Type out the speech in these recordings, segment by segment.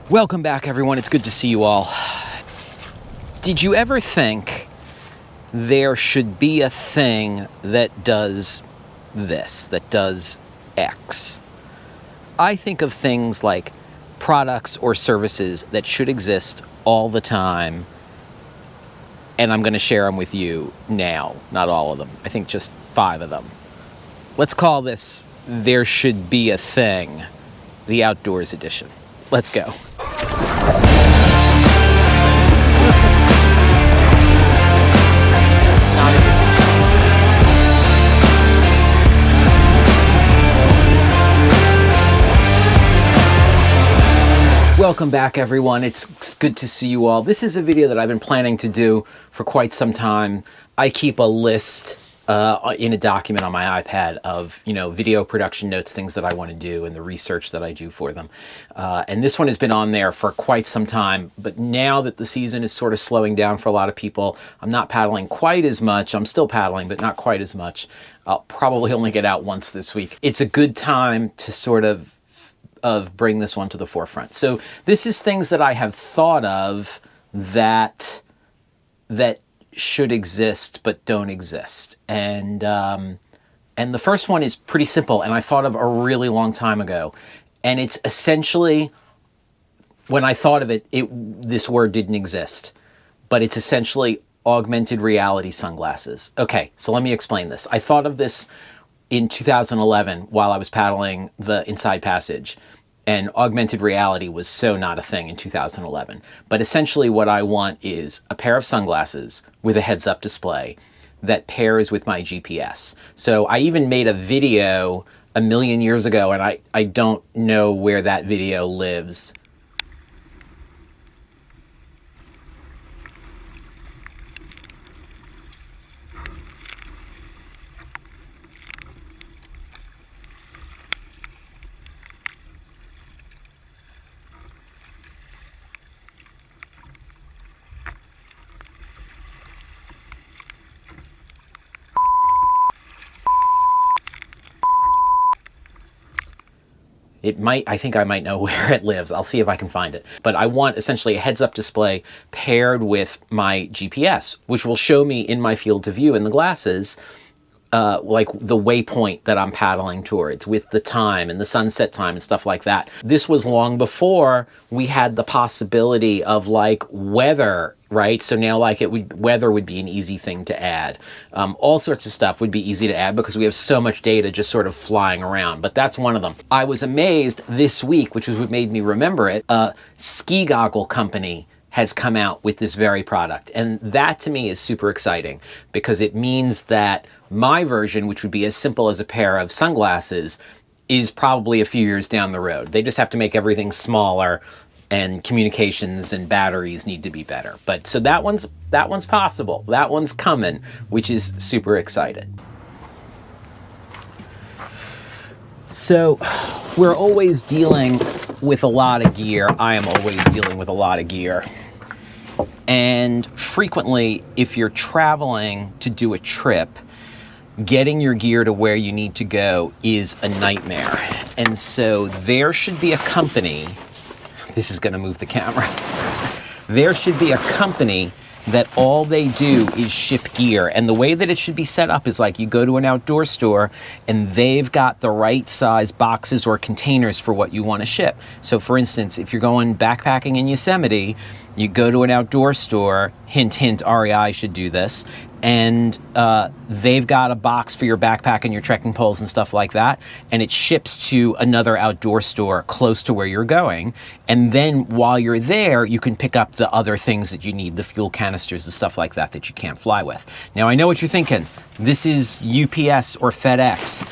Welcome back, everyone. It's good to see you all. Did you ever think there should be a thing that does this, that does X? I think of things like products or services that should exist all the time, and I'm going to share them with you now. Not all of them. I think just 5 of them. Let's call this There Should Be a Thing, the Outdoors Edition. Let's go. Welcome back, everyone. It's good to see you all. This is a video that I've been planning to do for quite some time. I keep a list in a document on my iPad of, video production notes, things that I want to do, and the research that I do for them. And this one has been on there for quite some time, but now that the season is sort of slowing down for a lot of people, I'm not paddling quite as much. I'm still paddling, but not quite as much. I'll probably only get out once this week. It's a good time to sort of bring this one to the forefront. So this is things that I have thought of that should exist but don't exist. And the first one is pretty simple, and I thought of a really long time ago. And it's essentially, when I thought of it, this word didn't exist, but it's essentially augmented reality sunglasses. Okay, so let me explain this. I thought of this in 2011 while I was paddling the Inside Passage, and augmented reality was so not a thing in 2011. But essentially what I want is a pair of sunglasses with a heads-up display that pairs with my GPS. So I even made a video a million years ago, and I don't know where that video lives. I think I might know where it lives. I'll see if I can find it. But I want essentially a heads-up display paired with my GPS, which will show me in my field of view in the glasses, like the waypoint that I'm paddling towards with the time and the sunset time and stuff like that. This was long before we had the possibility of like weather, right? So now like weather would be an easy thing to add. All sorts of stuff would be easy to add because we have so much data just sort of flying around, but that's one of them. I was amazed this week, which is what made me remember it, a ski goggle company has come out with this very product. And that to me is super exciting because it means that my version, which would be as simple as a pair of sunglasses, is probably a few years down the road. They just have to make everything smaller, and communications and batteries need to be better. But so that one's possible. That one's coming, which is super exciting. So we're always dealing with a lot of gear. I am always dealing with a lot of gear. And frequently, if you're traveling to do a trip, getting your gear to where you need to go is a nightmare. And so there should be a company, this is going to move the camera, there should be a company that all they do is ship gear. And the way that it should be set up is like you go to an outdoor store and they've got the right size boxes or containers for what you want to ship. So for instance, if you're going backpacking in Yosemite, you go to an outdoor store, hint, hint, REI should do this, and they've got a box for your backpack and your trekking poles and stuff like that, and it ships to another outdoor store close to where you're going, and then while you're there, you can pick up the other things that you need, the fuel canisters, the stuff like that that you can't fly with. Now, I know what you're thinking. This is UPS or FedEx,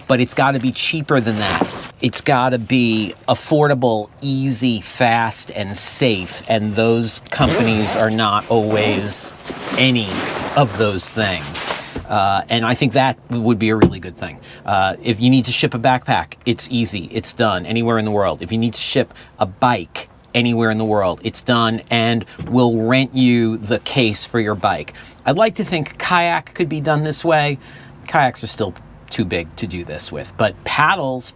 but it's got to be cheaper than that. It's got to be affordable, easy, fast, and safe, and those companies are not always any of those things. And I think that would be a really good thing. If you need to ship a backpack, it's easy, it's done anywhere in the world. If you need to ship a bike anywhere in the world, it's done, and we'll rent you the case for your bike. I'd like to think kayak could be done this way. Kayaks are still too big to do this with. But paddles,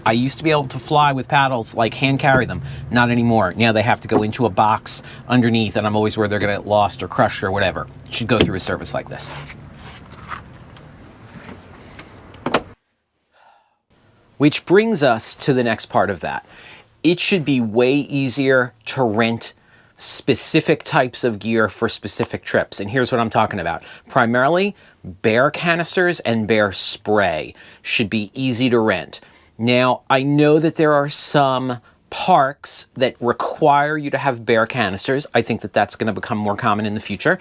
I used to be able to fly with paddles, like hand carry them. Not anymore. Now they have to go into a box underneath, and I'm always worried they're going to get lost or crushed or whatever. Should go through a service like this. Which brings us to the next part of that. It should be way easier to rent specific types of gear for specific trips. And here's what I'm talking about. Primarily, bear canisters and bear spray should be easy to rent. Now, I know that there are some parks that require you to have bear canisters. I think that that's going to become more common in the future.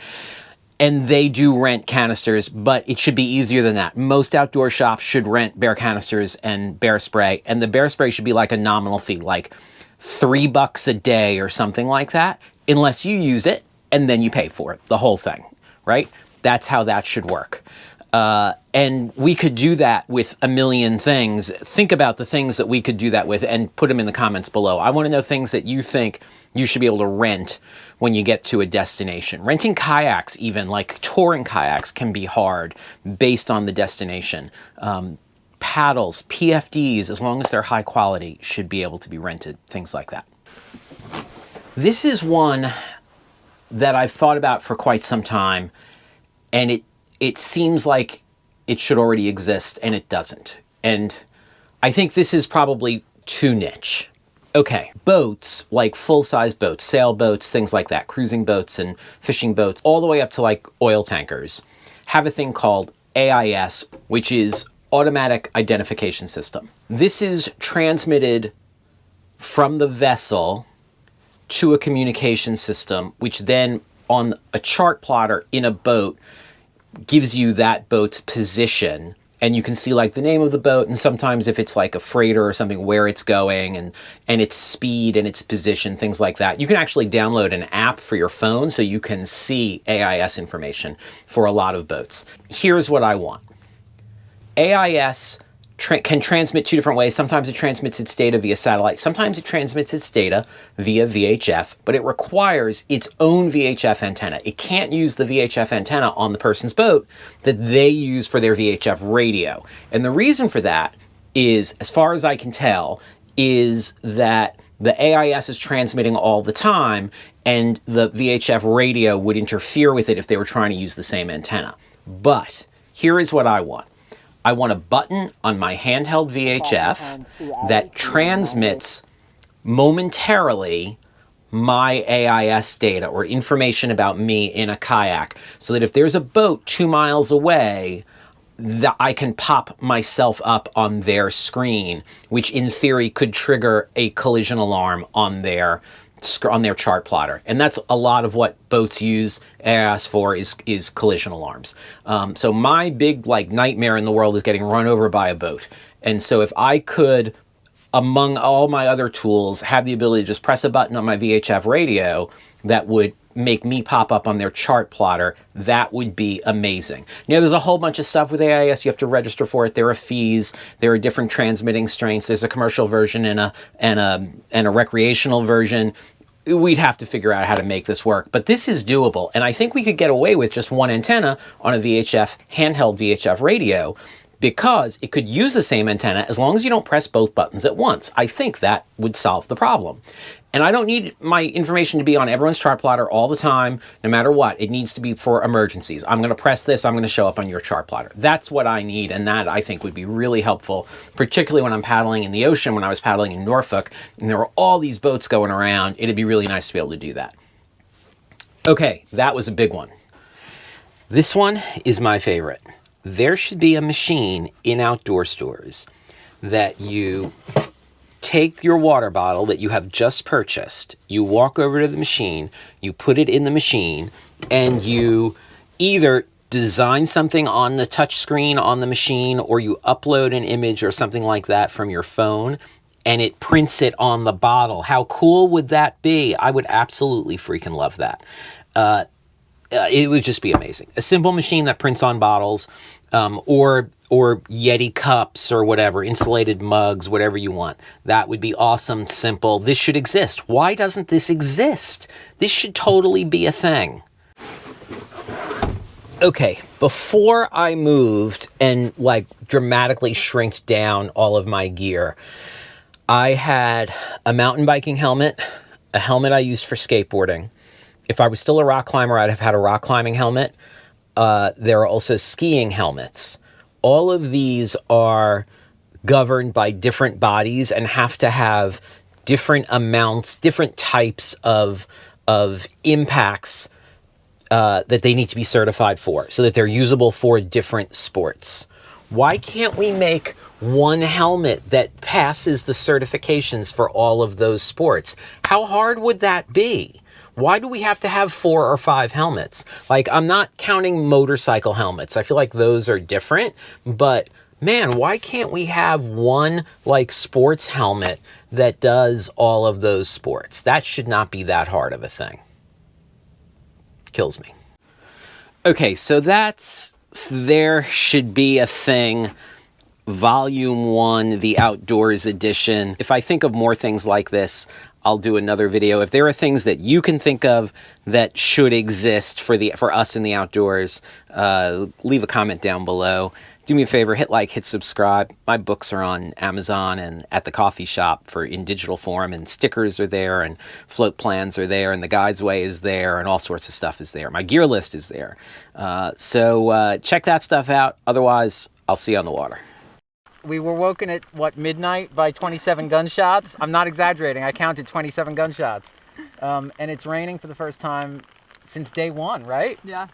And they do rent canisters, but it should be easier than that. Most outdoor shops should rent bear canisters and bear spray, and the bear spray should be like a nominal fee, like $3 a day or something like that, unless you use it and then you pay for it, the whole thing, right? That's how that should work. And we could do that with a million things. Think about the things that we could do that with and put them in the comments below. I want to know things that you think you should be able to rent when you get to a destination. Renting kayaks, even like touring kayaks, can be hard based on the destination. Paddles, PFDs, as long as they're high quality, should be able to be rented, things like that. This is one that I've thought about for quite some time, and it seems like it should already exist, and it doesn't. And I think this is probably too niche. Okay, boats, like full-size boats, sailboats, things like that, cruising boats and fishing boats, all the way up to like oil tankers, have a thing called AIS, which is Automatic Identification System. This is transmitted from the vessel to a communication system, which then on a chart plotter in a boat gives you that boat's position, and you can see like the name of the boat, and sometimes if it's like a freighter or something, where it's going and its speed and its position, things like that. You can actually download an app for your phone so you can see AIS information for a lot of boats. Here's what I want. AIS can transmit two different ways. Sometimes it transmits its data via satellite. Sometimes it transmits its data via VHF, but it requires its own VHF antenna. It can't use the VHF antenna on the person's boat that they use for their VHF radio. And the reason for that is, as far as I can tell, is that the AIS is transmitting all the time, and the VHF radio would interfere with it if they were trying to use the same antenna. But here is what I want. I want a button on my handheld VHF that transmits momentarily my AIS data or information about me in a kayak, so that if there's a boat 2 miles away, that I can pop myself up on their screen, which in theory could trigger a collision alarm on their chart plotter. And that's a lot of what boats use AIS for, is collision alarms. So my big nightmare in the world is getting run over by a boat. And so if I could, among all my other tools, have the ability to just press a button on my VHF radio that would make me pop up on their chart plotter, that would be amazing. Now, there's a whole bunch of stuff with AIS. You have to register for it. There are fees. There are different transmitting strengths. There's a commercial version and a recreational version. We'd have to figure out how to make this work, but this is doable. And I think we could get away with just one antenna on a handheld VHF radio, because it could use the same antenna as long as you don't press both buttons at once. I think that would solve the problem. And I don't need my information to be on everyone's chart plotter all the time, no matter what. It needs to be for emergencies. I'm going to press this, I'm going to show up on your chart plotter. That's what I need, and that I think would be really helpful, particularly when I'm paddling in the ocean. When I was paddling in Norfolk, and there were all these boats going around, it'd be really nice to be able to do that. Okay, that was a big one. This one is my favorite. There should be a machine in outdoor stores that you take your water bottle that you have just purchased, you walk over to the machine, you put it in the machine, and you either design something on the touch screen on the machine, or you upload an image or something like that from your phone, and it prints it on the bottle. How cool would that be? I would absolutely freaking love that. It would just be amazing. A simple machine that prints on bottles, or Yeti cups or whatever, insulated mugs, whatever you want. That would be awesome, simple. This should exist. Why doesn't this exist? This should totally be a thing. Okay, before I moved and like dramatically shrinked down all of my gear, I had a mountain biking helmet, a helmet I used for skateboarding. If I was still a rock climber, I'd have had a rock climbing helmet. There are also skiing helmets. All of these are governed by different bodies and have to have different amounts, different types of impacts that they need to be certified for so that they're usable for different sports. Why can't we make one helmet that passes the certifications for all of those sports? How hard would that be? Why do we have to have 4 or 5 helmets? Like, I'm not counting motorcycle helmets. I feel like those are different, but man, why can't we have one like sports helmet that does all of those sports? That should not be that hard of a thing. Kills me. Okay, so that's There Should Be a Thing, Volume 1, the Outdoors Edition. If I think of more things like this, I'll do another video. If there are things that you can think of that should exist for us in the outdoors, leave a comment down below. Do me a favor, hit like, hit subscribe. My books are on Amazon and at the coffee shop in digital form, and stickers are there, and float plans are there, and the guide's way is there, and all sorts of stuff is there. My gear list is there. So check that stuff out. Otherwise, I'll see you on the water. We were woken at, what, midnight by 27 gunshots? I'm not exaggerating. I counted 27 gunshots. And it's raining for the first time since day one, right? Yeah.